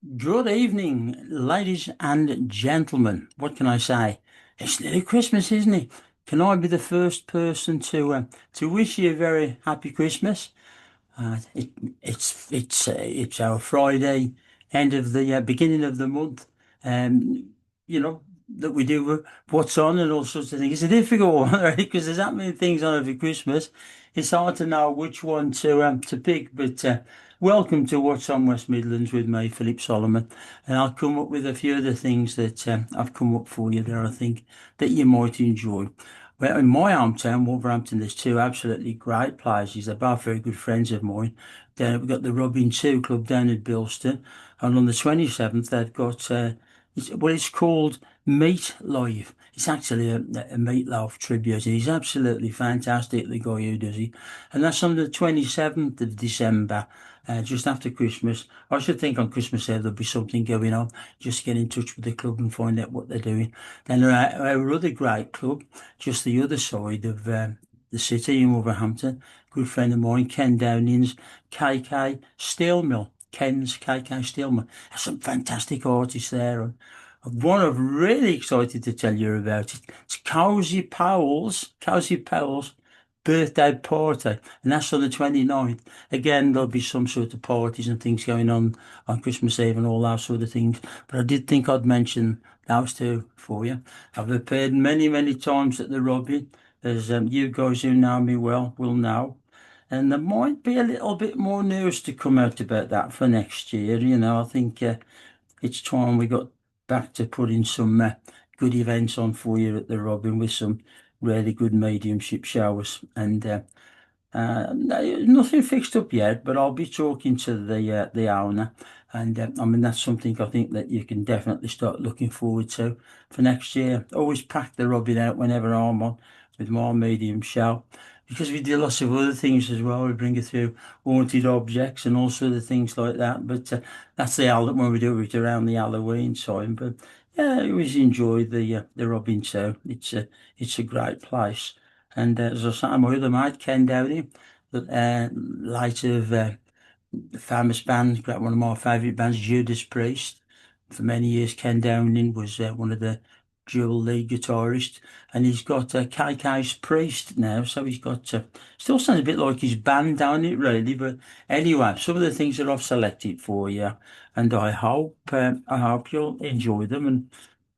Good evening, ladies and gentlemen. What can I say? It's nearly Christmas, isn't it? Can I be the first person to wish you a very happy Christmas? Uh, it, it's our Friday, end of the beginning of the month. Um, you know that we do what's on and all sorts of things. It's a difficult one, right? Because there's that many things on over Christmas. It's hard to know which one to pick. But welcome to What's on West Midlands with me, Philip Solomon, and I'll come up with a few of the things that I've come up for you there. I think that you might enjoy. Well, in my hometown, Wolverhampton, there's two absolutely great places. They're both very good friends of mine. Then we've got the Robin 2 Club down at Bilston. And on the 27th, they've got, it's called Meat Live. It's actually a meatloaf tribute. He's absolutely fantastic, the guy who does it. And that's on the 27th of December, just after Christmas. I should think on Christmas Eve there'll be something going on. Just get in touch with the club and find out what they're doing. Then our other great club, just the other side of the city in Wolverhampton. Good friend of mine, Ken Downing's KK Steel Mill. Ken's KK Steel Mill. There's some fantastic artists there. And one I'm really excited to tell you about it. It's Cozy Powell's birthday party, and that's on the 29th. Again, there'll be some sort of parties and things going on Christmas Eve and all that sort of things. But I did think I'd mention those two for you. I've appeared many, many times at the Robin, as you guys who know me well will know. And there might be a little bit more news to come out about that for next year. I think it's time we got back to putting some good events on for you at the Robin with some really good mediumship shows. And nothing fixed up yet, but I'll be talking to the owner, and I mean that's something I think that you can definitely start looking forward to for next year. Always pack the Robin out whenever I'm on with my medium show, because we do lots of other things as well. We bring it through haunted objects and all sorts of things like that. But that's the Hall when we do it around the Halloween time. But yeah, I always enjoy the Robin show. It's a great place. And as I say, my other mate, Ken Dowdy, later of the famous band, one of my favourite bands, Judas Priest. For many years, Ken Downing was one of the dual lead guitarists, and he's got KK's Priest now, so he's got, still sounds a bit like his band, don't it, really? But anyway, some of the things that I've selected for you, and I hope you'll enjoy them, and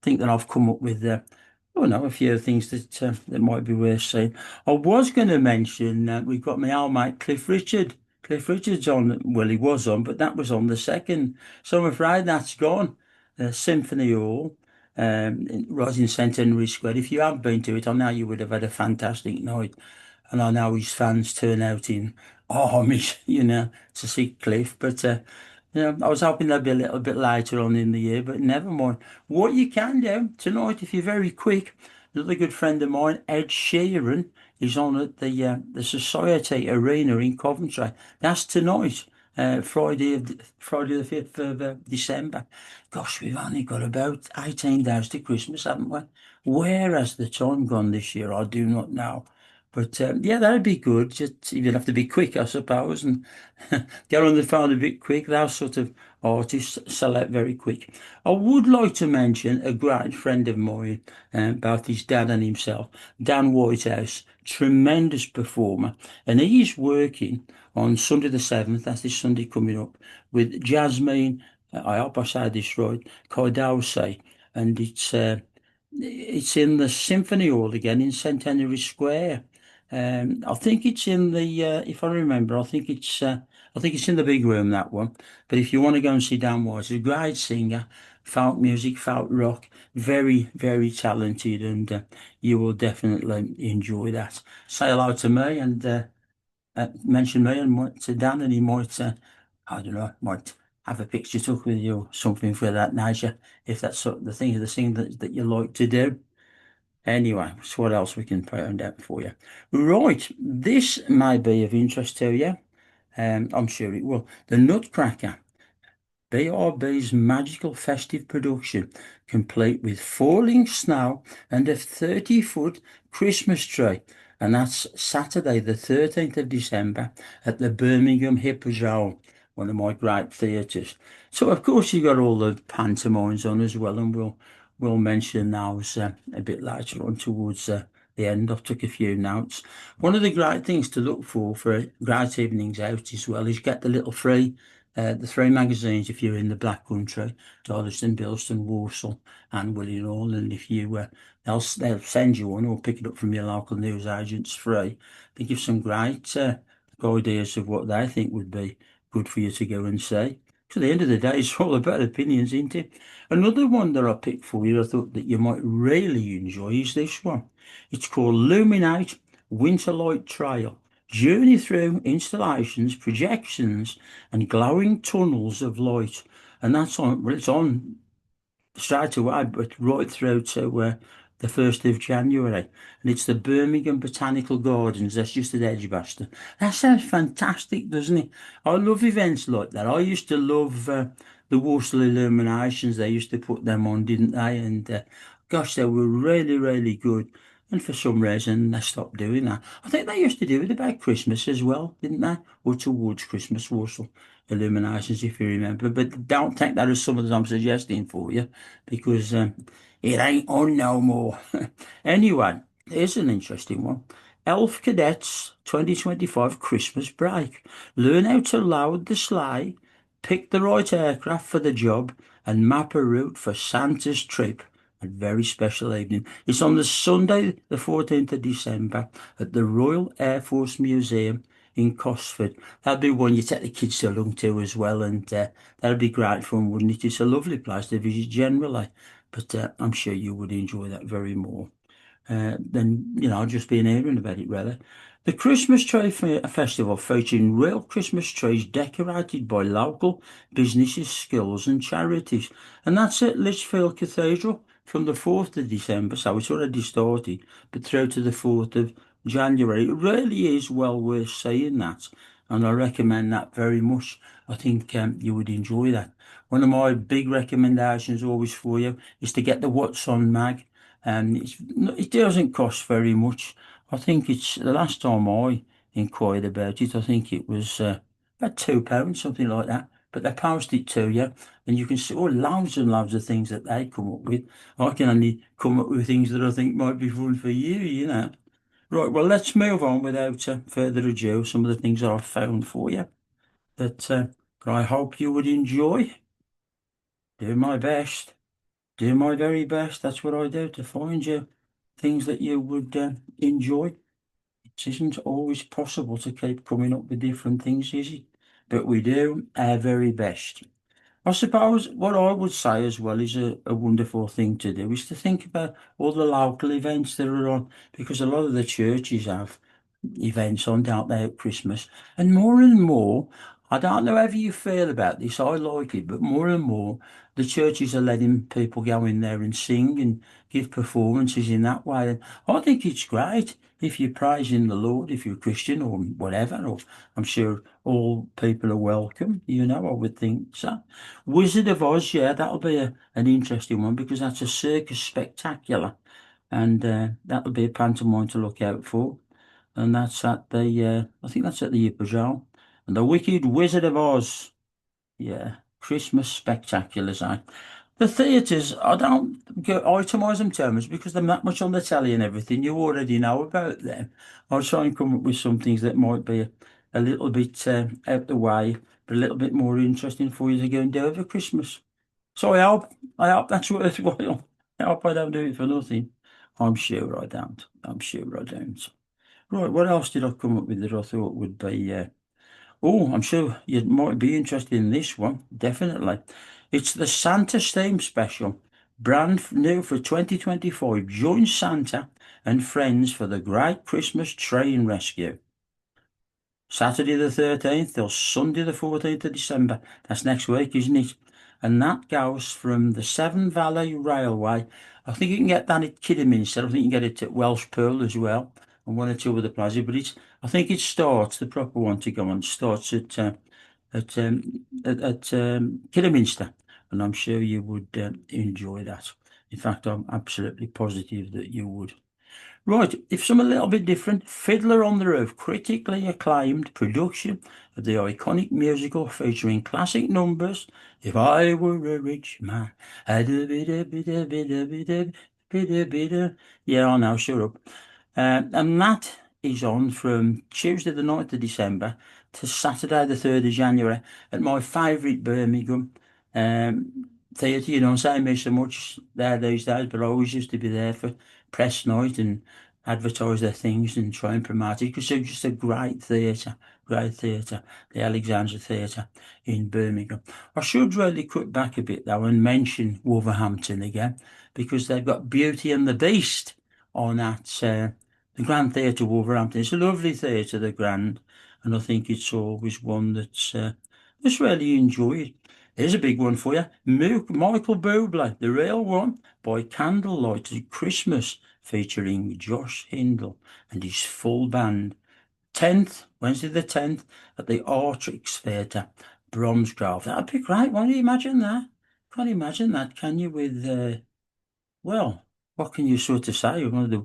think that I've come up with oh no, a few things that might be worth saying. I was going to mention we've got my old mate Cliff Richard. Cliff Richard's on. Well, he was on, but that was on the second. So I'm afraid that's gone. Symphony Hall, right in St Henry Square. If you haven't been to it, I know you would have had a fantastic night. And I know his fans turn out in armies, to see Cliff. But I was hoping that'd be a little bit later on in the year, but never mind. What you can do tonight, if you're very quick, another good friend of mine, Ed Sheeran, is on at the Society Arena in Coventry. That's tonight, Friday the 5th of December. Gosh, we've only got about 18 days to Christmas, haven't we? Where has the time gone this year? I do not know. But yeah, that'd be good. Just you'd have to be quick, I suppose, and get on the phone a bit quick. Those sort of artists select very quick. I would like to mention a great friend of mine, both his dad and himself, Dan Whitehouse, tremendous performer, and he's working on Sunday the 7th, that's this Sunday coming up, with Jasmine, I hope I say this right, Kardose, and it's in the Symphony Hall again in St Henry Square. I think it's in the, if I remember, I think it's in the big room, that one. But if you want to go and see Dan White, he's a great singer, folk music, folk rock, very, very talented, and you will definitely enjoy that. Say hello to me and mention me and to Dan, and he might, I don't know, might have a picture took with you or something for that nature, if that's sort of the thing that you like to do. Anyway, so what else we can find out for you? Right, this may be of interest to you. I'm sure it will. The Nutcracker, BRB's magical festive production, complete with falling snow and a 30-foot Christmas tree. And that's Saturday, the 13th of December at the Birmingham Hippodrome. one of my great theatres. So of course you got all the pantomimes on as well, and we'll mention those a bit later on towards the end. I've took a few notes. One of the great things to look for great evenings out as well is get the three magazines if you're in the Black Country, Darlaston, Bilston, Walsall, and Willenhall, and if you they'll send you one or pick it up from your local news agents free. They give some great ideas of what they think would be good for you to go and see. So at the end of the day, it's all about opinions, isn't it? Another one that I picked for you, I thought that you might really enjoy is this one. It's called Luminate Winterlight Trail. Journey through installations, projections, and glowing tunnels of light. And that's on, well, it's on straight away, but right through to the 1st of January. And it's the Birmingham Botanical Gardens. That's just at Edgbaston. That sounds fantastic, doesn't it? I love events like that. I used to love the Walsall Illuminations. They used to put them on, didn't they? And gosh, they were really, really good. And for some reason, they stopped doing that. I think they used to do it about Christmas as well, didn't they? Or towards Christmas, Walsall Illuminations, if you remember. But don't take that as something I'm suggesting for you, because it ain't on no more. Anyway, here's an interesting one. Elf Cadets 2025 Christmas break. Learn how to load the sleigh, pick the right aircraft for the job, and map a route for Santa's trip. A very special evening. It's on the Sunday, the 14th of December, at the Royal Air Force Museum in Cosford. That'd be one you take the kids along to as well, and that'd be great fun, wouldn't it? It's a lovely place to visit generally, but I'm sure you would enjoy that very more than just being hearing about it, really. The Christmas Tree Festival featuring real Christmas trees decorated by local businesses, schools and charities. And that's at Lichfield Cathedral from the 4th of December, so it's already started, but through to the 4th of January. It really is well worth seeing that, and I recommend that very much. I think you would enjoy that. One of my big recommendations always for you is to get the What's On mag. It doesn't cost very much. I think it's the last time I inquired about it, I think it was about £2, something like that. But they post it to you, and you can see loads and loads of things that they come up with. I can only come up with things that I think might be fun for you. Right, well, let's move on without further ado. Some of the things that I've found for you that I hope you would enjoy. Do my best. Do my very best. That's what I do to find you things that you would enjoy. It isn't always possible to keep coming up with different things, is it? But we do our very best. I suppose what I would say as well is a wonderful thing to do is to think about all the local events that are on, because a lot of the churches have events on, don't they, at Christmas. And more, I don't know how you feel about this, I like it, but more and more, the churches are letting people go in there and sing and give performances in that way. And I think it's great if you're praising the Lord, if you're a Christian or whatever, or I'm sure all people are welcome, I would think so. Wizard of Oz, yeah, that'll be an interesting one because that's a circus spectacular, and that'll be a pantomime to look out for. And that's at I think that's at the Hippodrome. And the Wicked Wizard of Oz, yeah, Christmas spectaculars, eh? The theatres, I don't go itemise them terms because they're that much on the telly and everything. You already know about them. I'll try and come up with some things that might be a little bit out the way, but a little bit more interesting for you to go and do over Christmas. So I hope that's worthwhile. I hope I don't do it for nothing. I'm sure I don't. I'm sure I don't. Right, what else did I come up with that I thought would be? I'm sure you might be interested in this one. Definitely. It's the Santa Steam Special, brand new for 2025. Join Santa and friends for the Great Christmas Train Rescue. Saturday the 13th till Sunday the 14th of December. That's next week, isn't it? And that goes from the Severn Valley Railway. I think you can get that at Kidderminster. I think you can get it at Welsh Pearl as well, and one or two other places. But I think it starts, the proper one to go on, starts at Kidderminster. And I'm sure you would enjoy that. In fact, I'm absolutely positive that you would. Right, if some a little bit different, Fiddler on the Roof, critically acclaimed production of the iconic musical featuring classic numbers. If I were a rich man, yeah, I know, shut up. And that is on from Tuesday the 9th of December to Saturday the 3rd of January at my favourite Birmingham theatre. You don't say me so much there these days, but I always used to be there for press night and advertise their things and try and promote it because they're just a great theatre, the Alexandra Theatre in Birmingham. I should really cut back a bit though and mention Wolverhampton again because they've got Beauty and the Beast on at the Grand Theatre Wolverhampton. It's a lovely theatre, the Grand, and I think it's always one that's just really enjoyed. Here's a big one for you. Michael Bublé, the real one, by Candlelight at Christmas, featuring Josh Hindle and his full band. 10th, Wednesday the 10th, at the Artrix Theatre, Bromsgrove. That'd be great. Won't you imagine that? Can't imagine that, can you? With, well, what can you sort of say? One of the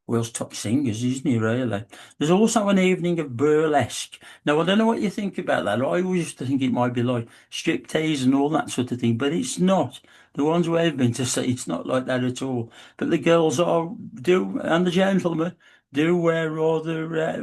world's top singers, isn't he, really? There's also an evening of burlesque. Now, I don't know what you think about that. I always used to think it might be like striptease and all that sort of thing, but it's not. The ones we've been to see, it's not like that at all. But the girls and the gentlemen do wear rather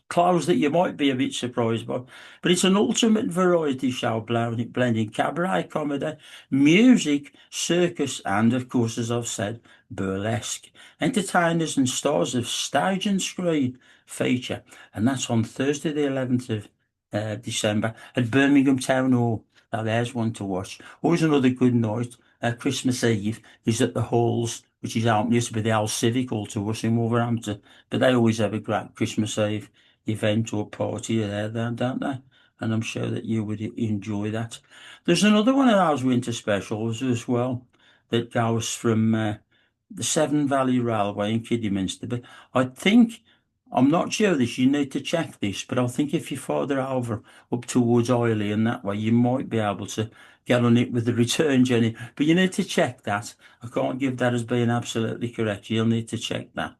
clothes that you might be a bit surprised by. But it's an ultimate variety show, blending cabaret comedy, music, circus, and, of course, as I've said, burlesque. Entertainers and stars of stage and screen feature, and that's on Thursday, the 11th of December at Birmingham Town Hall. Now, there's one to watch. Always another good night. Christmas Eve is at the Halls, which is out, used to be the old Civic Hall to us in Wolverhampton, but they always have a great Christmas Eve event or party there, don't they? And I'm sure that you would enjoy that. There's another one of those winter specials as well that goes from the Severn Valley Railway in Kidderminster. But I think, I'm not sure this, you need to check this, but I think if you're farther over up towards Oiley and that way, you might be able to get on it with the return journey. But you need to check that. I can't give that as being absolutely correct. You'll need to check that.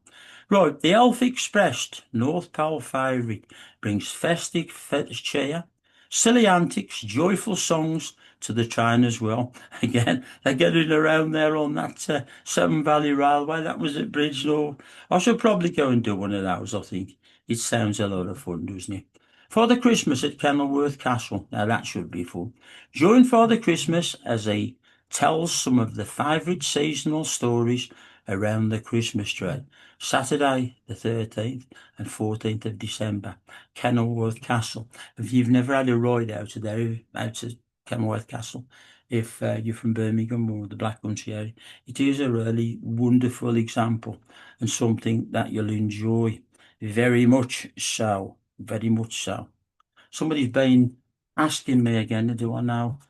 Right, the Elf Express, North Pole favourite, brings festive cheer, silly antics, joyful songs to the train as well. Again, they're getting around there on that Severn Valley Railway. That was at Bridgenorth. I should probably go and do one of those, I think. It sounds a lot of fun, doesn't it? Father Christmas at Kenilworth Castle. Now that should be fun. Join Father Christmas as he tells some of the favourite seasonal stories around the Christmas tree. Saturday, the 13th and 14th of December, Kenilworth Castle. If you've never had a ride out of there, out to Kenilworth Castle, if you're from Birmingham or the Black Country area, it is a really wonderful example and something that you'll enjoy very much so. Very much so. Somebody's been asking me again, do I know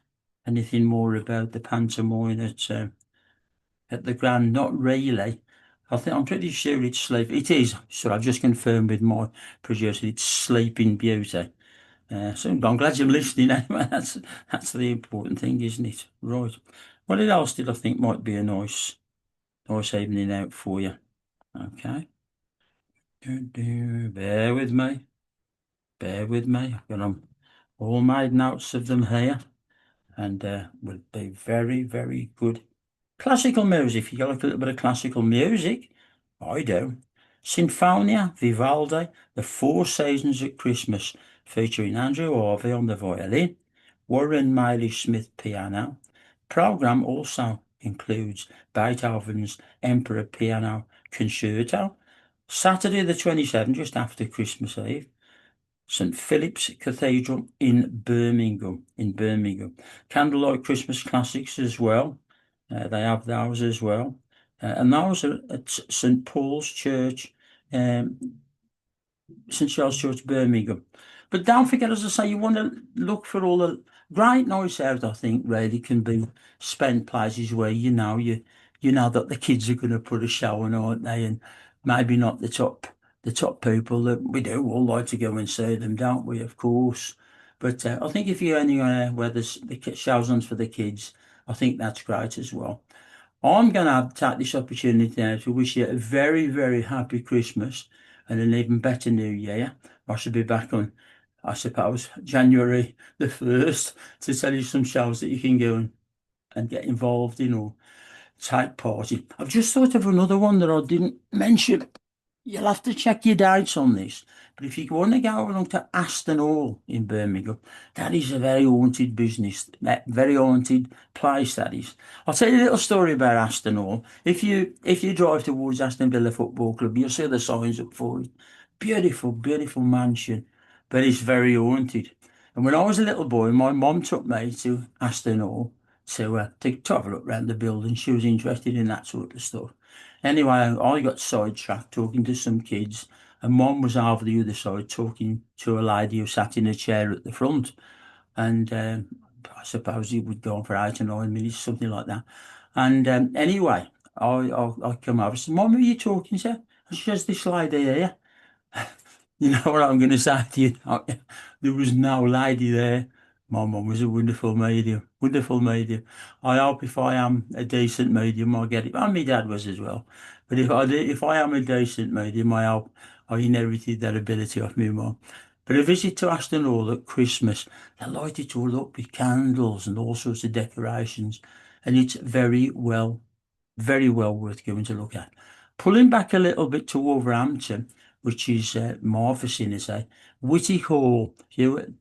anything more about the pantomime at the Grand? Not really. I'm pretty sure it's Sleep. It is. So I've just confirmed with my producer. It's Sleeping Beauty. So I'm glad you're listening. Anyway, that's the important thing, isn't it? Right. What else did I think might be a nice evening out for you? Okay. Bear with me. Bear with me. I've got them all made notes of them here, and would be very, very good. Classical music. If you like a little bit of classical music, I do. Sinfonia Vivaldi, The Four Seasons at Christmas, featuring Andrew Harvey on the violin, Warren Miley Smith piano. Program also includes Beethoven's Emperor Piano Concerto. Saturday the 27th, just after Christmas Eve, St Philip's Cathedral in Birmingham. Candlelight Christmas classics as well. They have those as well. And those are at St Paul's Church, St Charles Church, Birmingham. But don't forget, as I say, you want to look for all the great nights out. I think really can be spent places where you know that the kids are going to put a show on, aren't they? And maybe not the top people that we do all like to go and see them, don't we? Of course. But I think if you're anywhere where the show's on for the kids, I think that's great as well. I'm going to take this opportunity now to wish you a very, very happy Christmas and an even better New Year. I should be back on, I suppose, January the 1st to tell you some shows that you can go and get involved in or take part in. I've just thought of another one that I didn't mention. You'll have to check your dates on this. But if you want to go along to Aston Hall in Birmingham, that is a very haunted business, that very haunted place that is. I'll tell you a little story about Aston Hall. If you drive towards Aston Villa Football Club, you'll see the signs up for it. Beautiful, beautiful mansion, but it's very haunted. And when I was a little boy, my mum took me to Aston Hall to have a look around the building. She was interested in that sort of stuff. Anyway, I got sidetracked talking to some kids, and Mum was over the other side talking to a lady who sat in a chair at the front. And I suppose it would go on for 8 or 9 minutes, something like that. And anyway, I come over. I said, Mum, who are you talking to? And she says, this lady here. You know what I'm going to say to you? There was no lady there. My mum was a wonderful medium, wonderful medium. I hope if I am a decent medium, I get it. And my dad was as well. But if I am a decent medium, I hope I inherited that ability off my mum. But a visit to Aston Hall at Christmas, they light it all up with candles and all sorts of decorations. And it's very well worth going to look at. Pulling back a little bit to Wolverhampton, which is my vicinity, Whitty Hall. You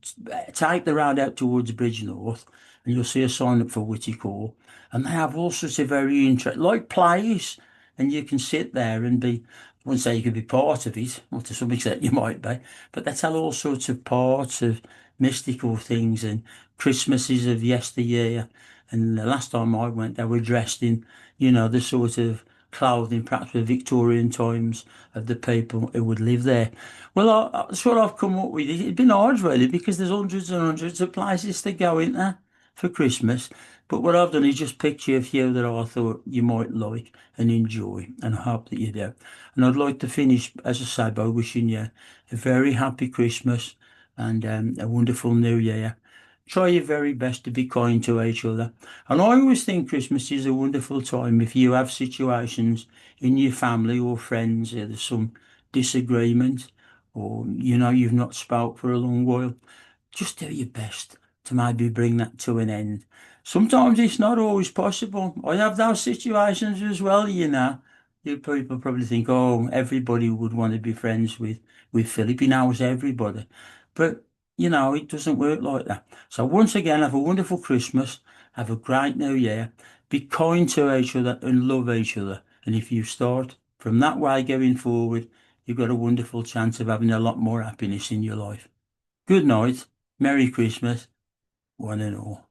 take the road out towards Bridge North, and you'll see a sign up for Whitty Hall, and they have all sorts of very interesting, like plays, and you can sit there and be. I wouldn't say you could be part of it, or to some extent you might be, but they tell all sorts of parts of mystical things and Christmases of yesteryear. And the last time I went, they were dressed in, the sort of clothing, perhaps the Victorian times of the people who would live there. Well, that's what I've come up with. It'd been hard, really, because there's hundreds and hundreds of places to go in there for Christmas. But what I've done is just pick you a few that I thought you might like and enjoy, and I hope that you do. And I'd like to finish, as I say, by wishing you a very happy Christmas and a wonderful New Year. Try your very best to be kind to each other. And I always think Christmas is a wonderful time if you have situations in your family or friends where there's some disagreement or you've not spoke for a long while. Just do your best to maybe bring that to an end. Sometimes it's not always possible. I have those situations as well, you know. You people probably think, oh, everybody would want to be friends with Philip. He knows everybody. But, it doesn't work like that. So once again, have a wonderful Christmas. Have a great New Year. Be kind to each other and love each other. And if you start from that way going forward, you've got a wonderful chance of having a lot more happiness in your life. Good night. Merry Christmas, one and all.